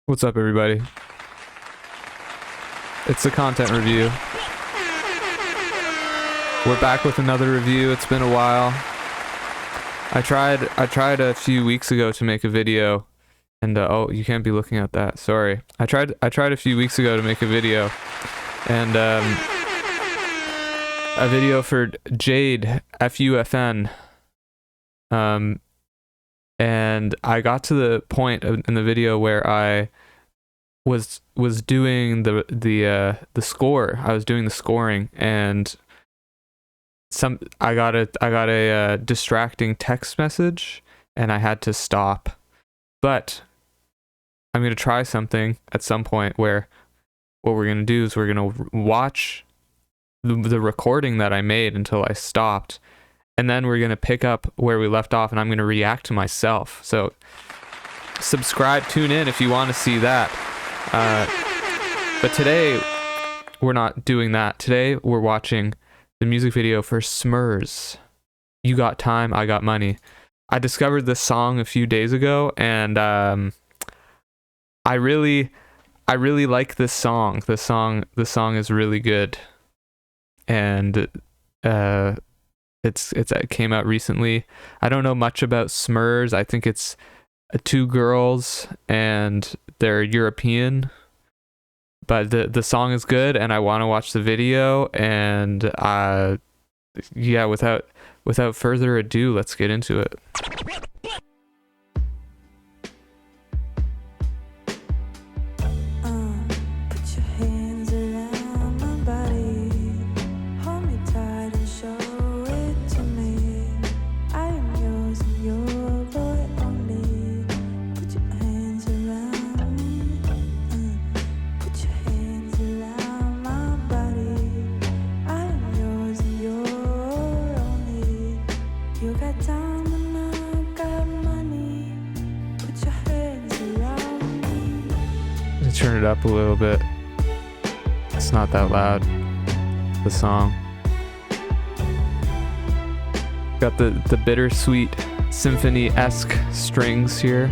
What's up, everybody? It's the content review. We're back with another review. It's been a while. I tried a few weeks ago to make a video, and oh, you can't be looking at that. Sorry. I tried a few weeks ago to make a video, and a video for Jade FUFN. And I got to the point in the video where I was doing the score. I was doing the scoring, and I got a distracting text message, and I had to stop. But I'm gonna try something at some point where what we're gonna do is we're gonna watch the recording that I made until I stopped, and then we're gonna pick up where we left off, and I'm gonna react to myself. So subscribe, tune in if you want to see that. But today we're not doing that. Today we're watching the music video for Smerz. You Got Time, I Got Money. I discovered this song a few days ago, and I really like this song. The song is really good, and it came out recently. I don't know much about Smerz. I think it's two girls and they're European, but the song is good, and I want to watch the video. And yeah, without further ado, let's get into it. Turn it up a little bit. It's not that loud, the song. Got the bittersweet symphony-esque strings here.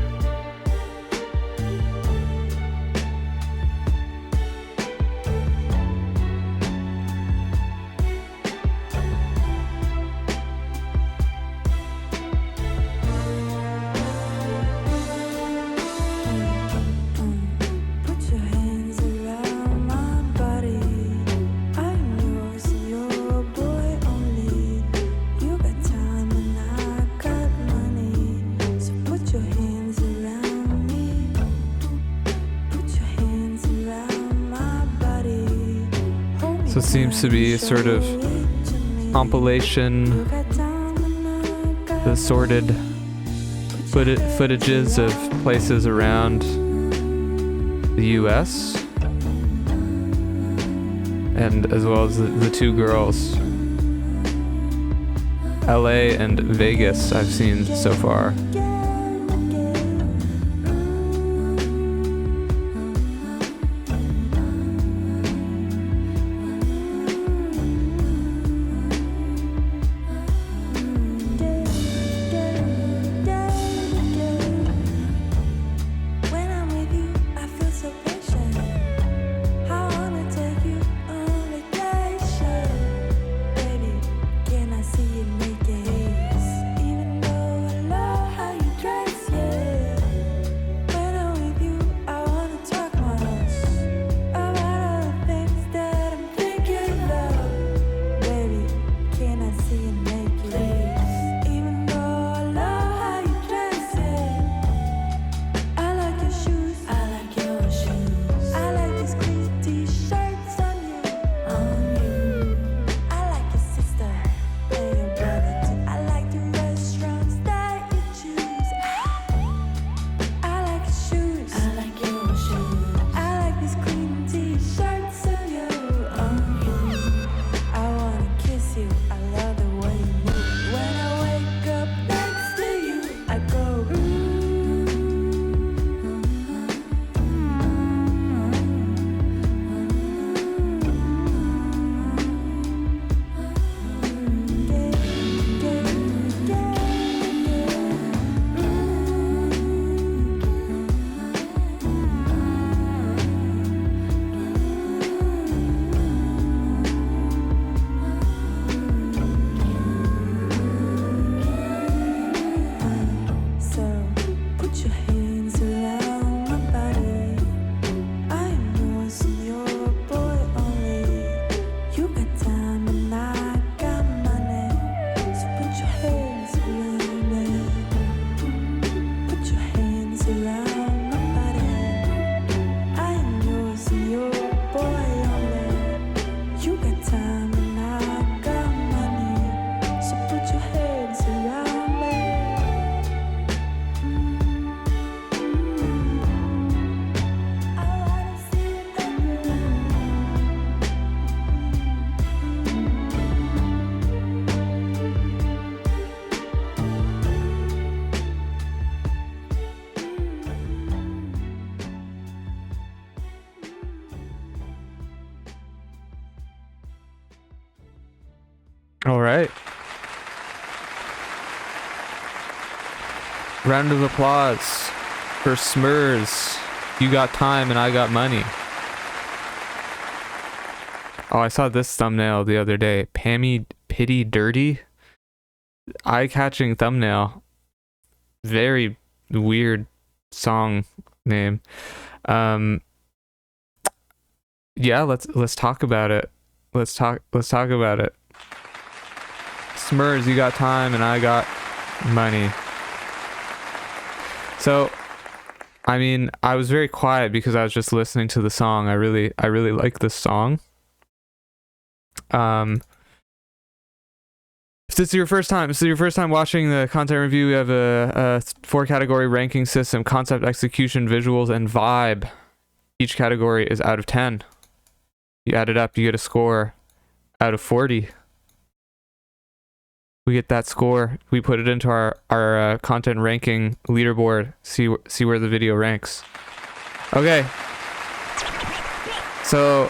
So it seems to be a sort of compilation, the sorted footages of places around the US, and as well as the two girls. LA and Vegas I've seen so far. All right. Round of applause for Smerz. You got time and I got money. Oh, I saw this thumbnail the other day. Pammy Pity Dirty. Eye-catching thumbnail. Very weird song name. Yeah, let's talk about it. Let's talk about it. Smerz, you got time and I got money. So, I mean, I was very quiet because I was just listening to the song. I really like this song. If this is your first time watching the content review, we have a 4-category ranking system: concept, execution, visuals, and vibe. Each category is out of 10. You add it up, you get a score out of 40. We get that score, we put it into our content ranking leaderboard, see where the video ranks. Okay. So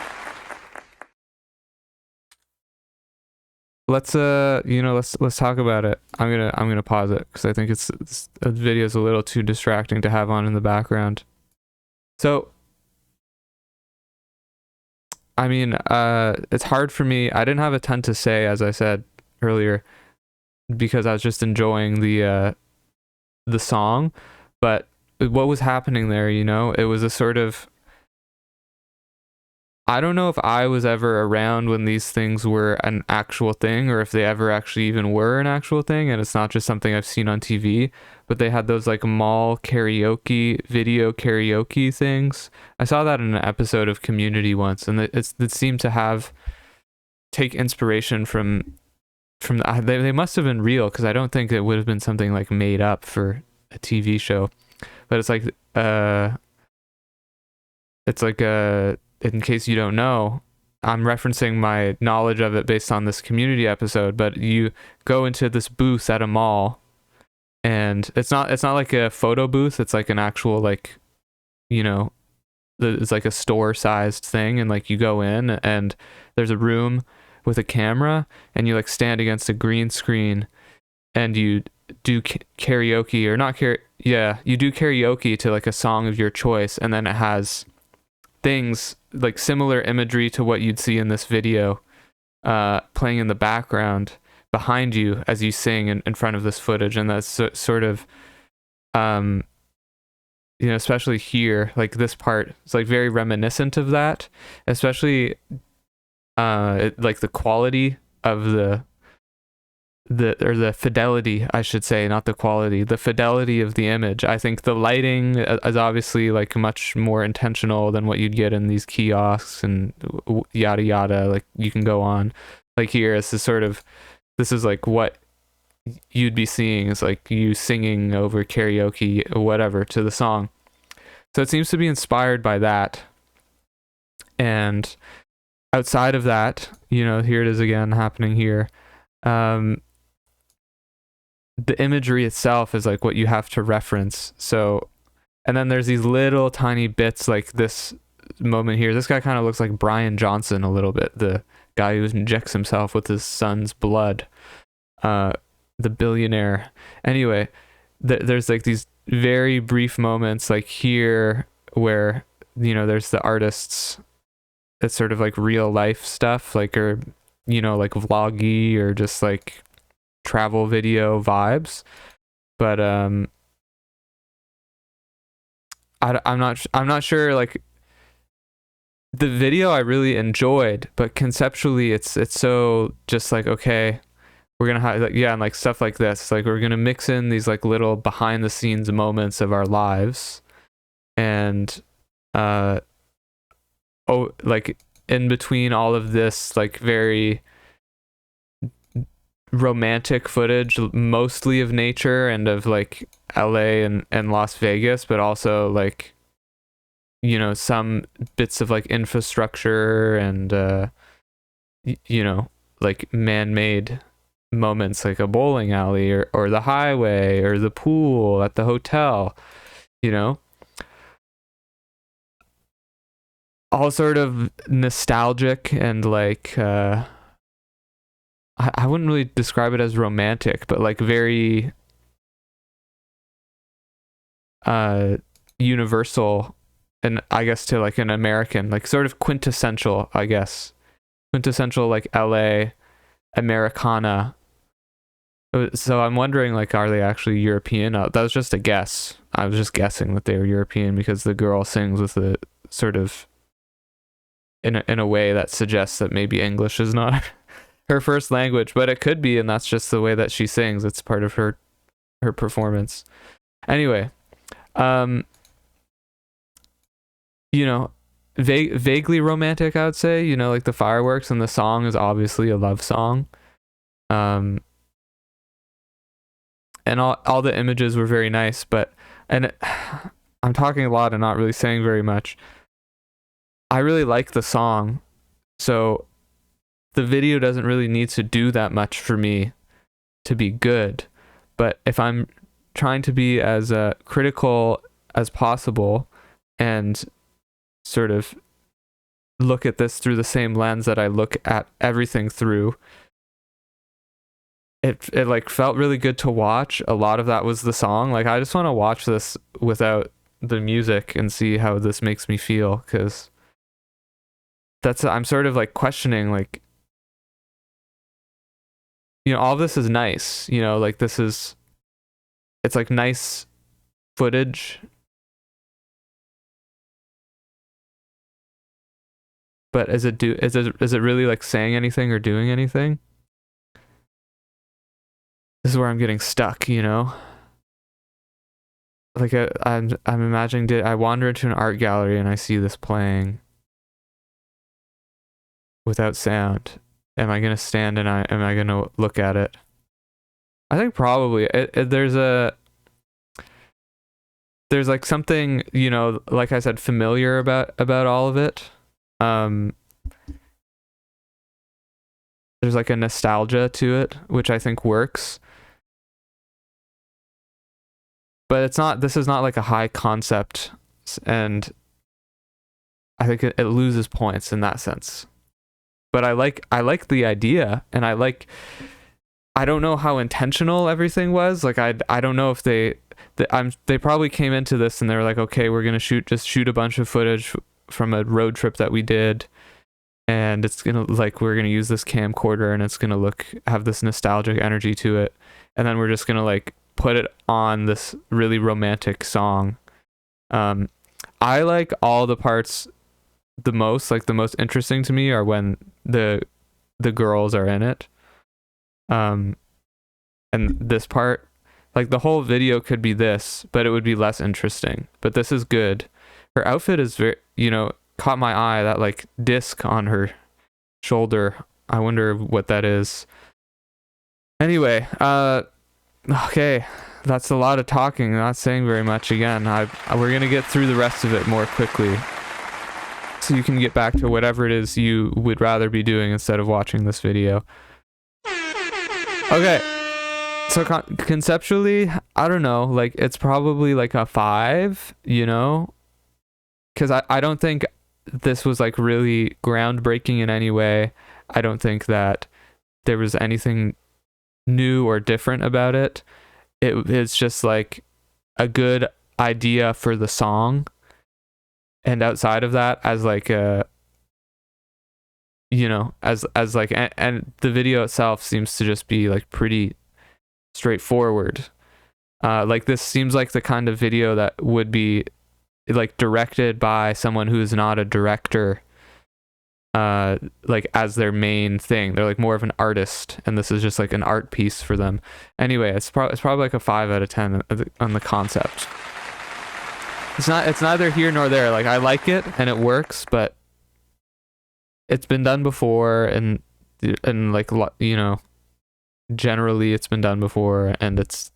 let's talk about it. I'm gonna pause it because I think the video is a little too distracting to have on in the background. So I mean, it's hard for me. I didn't have a ton to say, as I said earlier, because I was just enjoying the song. But what was happening there, it was a sort of, I don't know if I was ever around when these things were an actual thing, or if they ever actually even were an actual thing, and it's not just something I've seen on TV, but they had those like mall karaoke, video karaoke things. I saw that in an episode of Community once, and it seemed to take inspiration from they must have been real, because I don't think it would have been something like made up for a TV show. But it's like in case you don't know, I'm referencing my knowledge of it based on this Community episode, but you go into this booth at a mall, and it's not like a photo booth, it's like an actual, like, it's like a store sized thing, and like you go in and there's a room with a camera, and you like stand against a green screen and you do karaoke, or not you do karaoke to like a song of your choice, and then it has things like similar imagery to what you'd see in this video playing in the background behind you as you sing in front of this footage. And that's sort of especially here, like this part, it's like very reminiscent of that, especially like the quality of the fidelity, I should say, not the quality, the fidelity of the image. I think the lighting is obviously like much more intentional than what you'd get in these kiosks and yada yada. Like you can go on, like here, this is like what you'd be seeing, is like you singing over karaoke or whatever to the song. So it seems to be inspired by that. And outside of that, here it is again happening here. The imagery itself is like what you have to reference. So, and then there's these little tiny bits, like this moment here. This guy kind of looks like Brian Johnson a little bit, the guy who injects himself with his son's blood, the billionaire. Anyway, there's like these very brief moments, like here, where there's the artists. It's sort of like real life stuff, like, or like vloggy, or just like travel video vibes. But I'm not sure, like, the video I really enjoyed, but conceptually it's so just like, okay, we're gonna have, like, yeah, and like stuff like this, like we're gonna mix in these like little behind the scenes moments of our lives, and like in between all of this like very romantic footage, mostly of nature and of like LA and Las Vegas, but also like some bits of like infrastructure and like man-made moments, like a bowling alley or the highway or the pool at the hotel, all sort of nostalgic and like I wouldn't really describe it as romantic, but like very universal, and I guess to like an American, like sort of quintessential, I guess. Quintessential like LA Americana. So I'm wondering, like, are they actually European? That was just a guess. I was just guessing that they were European because the girl sings with a sort of in a way that suggests that maybe English is not her first language, but it could be, and that's just the way that she sings. It's part of her performance. Anyway, you know, vaguely romantic, I would say. You know, like the fireworks, and the song is obviously a love song. And all the images were very nice, but I'm talking a lot and not really saying very much. I really like the song, so the video doesn't really need to do that much for me to be good. But if I'm trying to be as critical as possible and sort of look at this through the same lens that I look at everything through, it like felt really good to watch. A lot of that was the song. Like, I just want to watch this without the music and see how this makes me feel, because I'm sort of like questioning, like, you know, all of this is nice, you know, like it's like nice footage, but is it really like saying anything or doing anything? This is where I'm getting stuck, you know? Like I'm imagining, I wander into an art gallery and I see this playing without sound. Am I gonna stand and am I gonna look at it? I think probably there's like something, you know, like I said, familiar about all of it. There's like a nostalgia to it, which I think works. But this is not like a high concept, and I think it loses points in that sense. But I like the idea, and I don't know how intentional everything was. Like, I don't know if they probably came into this and they were like, okay, we're gonna shoot a bunch of footage from a road trip that we did, and it's gonna, like, we're gonna use this camcorder and it's gonna have this nostalgic energy to it, and then we're just gonna like put it on this really romantic song. I like all the parts the most. Like, the most interesting to me are when the girls are in it. And this part, like, the whole video could be this, but it would be less interesting. But this is good. Her outfit is very, you know, caught my eye, that like disc on her shoulder. I wonder what that is. Anyway, okay, that's a lot of talking, not saying very much again. We're gonna get through the rest of it more quickly, so you can get back to whatever it is you would rather be doing instead of watching this video. Okay, so conceptually, I don't know, like, it's probably like a 5, you know, because I don't think this was like really groundbreaking in any way. I don't think that there was anything new or different about it. It's just like a good idea for the song, and outside of that, as like a, you know, as like, and the video itself seems to just be like pretty straightforward. Like, this seems like the kind of video that would be like directed by someone who is not a director, like, as their main thing. They're like more of an artist, and this is just like an art piece for them. Anyway, it's probably like a 5 out of 10 on the concept. It's neither here nor there. Like, I like it and it works, but it's been done before, and like, you know, generally it's been done before, and it's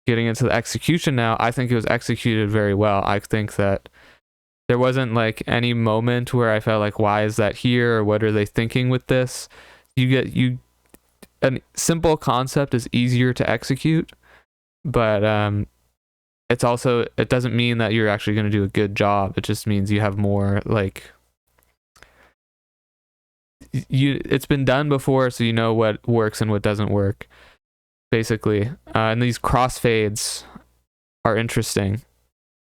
getting into the execution now. I think it was executed very well. I think that there wasn't like any moment where I felt like, why is that here, or what are they thinking with this? A simple concept is easier to execute, but it's also, it doesn't mean that you're actually going to do a good job. It just means you have more, like, it's been done before, so you know what works and what doesn't work, basically. And these crossfades are interesting.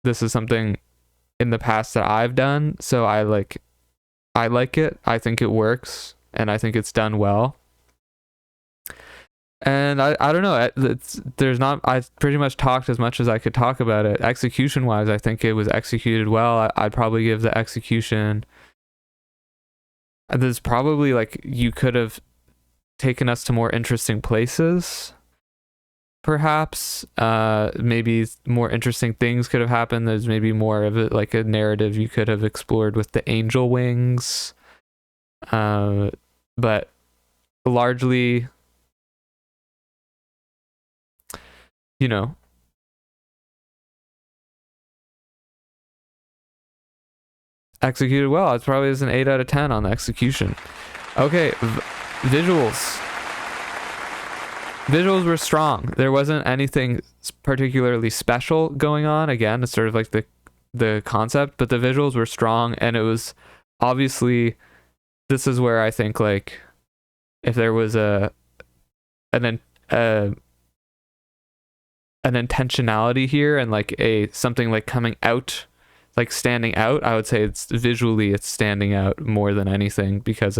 This is something in the past that I've done, so I like it. I think it works, and I think it's done well. And I don't know. I pretty much talked as much as I could talk about it. Execution wise, I think it was executed well. I'd probably give the execution. There's probably like, you could have taken us to more interesting places. Perhaps, maybe more interesting things could have happened. There's maybe more of it, like a narrative you could have explored with the angel wings. But largely, you know, executed well. It's probably an 8 out of 10 on the execution. Okay, visuals. Visuals were strong. There wasn't anything particularly special going on. Again, it's sort of like the concept, but the visuals were strong, and it was obviously, this is where I think, like, if there was an intentionality here, and like something like coming out, like standing out, I would say it's standing out more than anything, because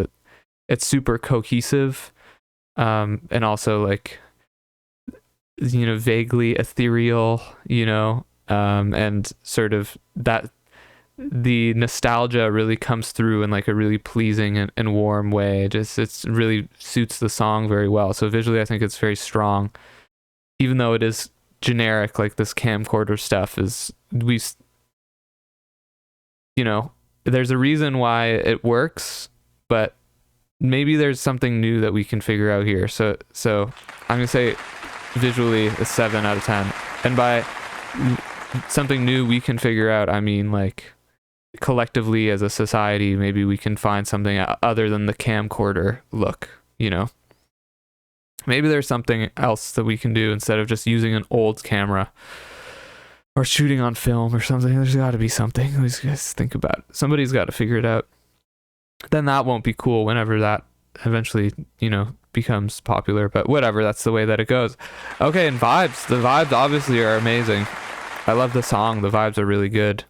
it's super cohesive, and also, like, you know, vaguely ethereal, you know, and sort of that the nostalgia really comes through in like a really pleasing and warm way. It's really suits the song very well. So visually, I think it's very strong, even though it is generic. Like, this camcorder stuff is, you know, there's a reason why it works, but maybe there's something new that we can figure out here. So I'm gonna say visually a 7 out of 10. And by something new we can figure out, I mean, like, collectively as a society, maybe we can find something other than the camcorder look, you know. Maybe there's something else that we can do instead of just using an old camera or shooting on film or something. There's got to be something. Let's just think about it. Somebody's got to figure it out. Then that won't be cool whenever that eventually, you know, becomes popular, but whatever, that's the way that it goes. Okay, and vibes. The vibes obviously are amazing. I love the song. The vibes are really good.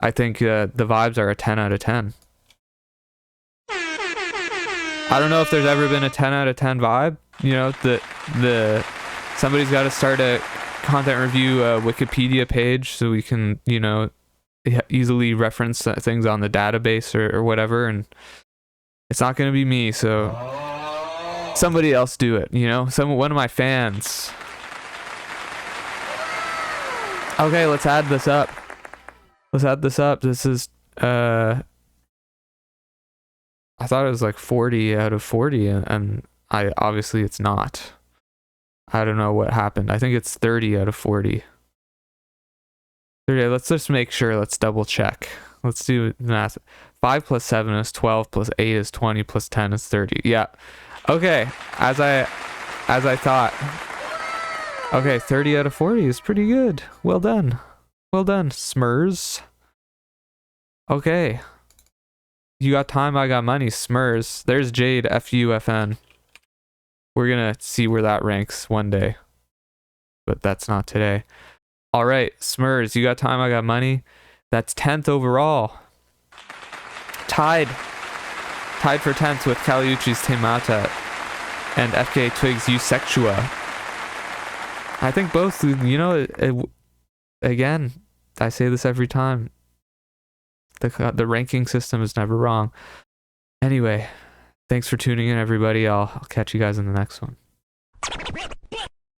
I think the vibes are a 10 out of 10. I don't know if there's ever been a 10 out of 10 vibe. You know, the somebody's got to start a content review Wikipedia page so we can, you know, easily reference things on the database or whatever, and it's not going to be me, so somebody else do it, you know, one of my fans. Okay, let's add this up. This is I thought it was like 40 out of 40, and I obviously it's not. I don't know what happened. I think it's 30 out of 40. 30. Let's just make sure. Let's double check. Let's do the math. 5 plus 7 is 12, plus 8 is 20, plus 10 is 30. Yeah. Okay. As I thought. Okay, 30 out of 40 is pretty good. Well done. Well done, Smerz. Okay. You got time, I got money, Smerz. There's Jade, FUFN. We're gonna see where that ranks one day, but that's not today. All right, Smerz, you got time, I got money. That's 10th overall. Tied for 10th with Caliucci's Temata and FK Twigs Eusexua. I think both, you know, again, I say this every time. The ranking system is never wrong. Anyway, thanks for tuning in, everybody. I'll catch you guys in the next one.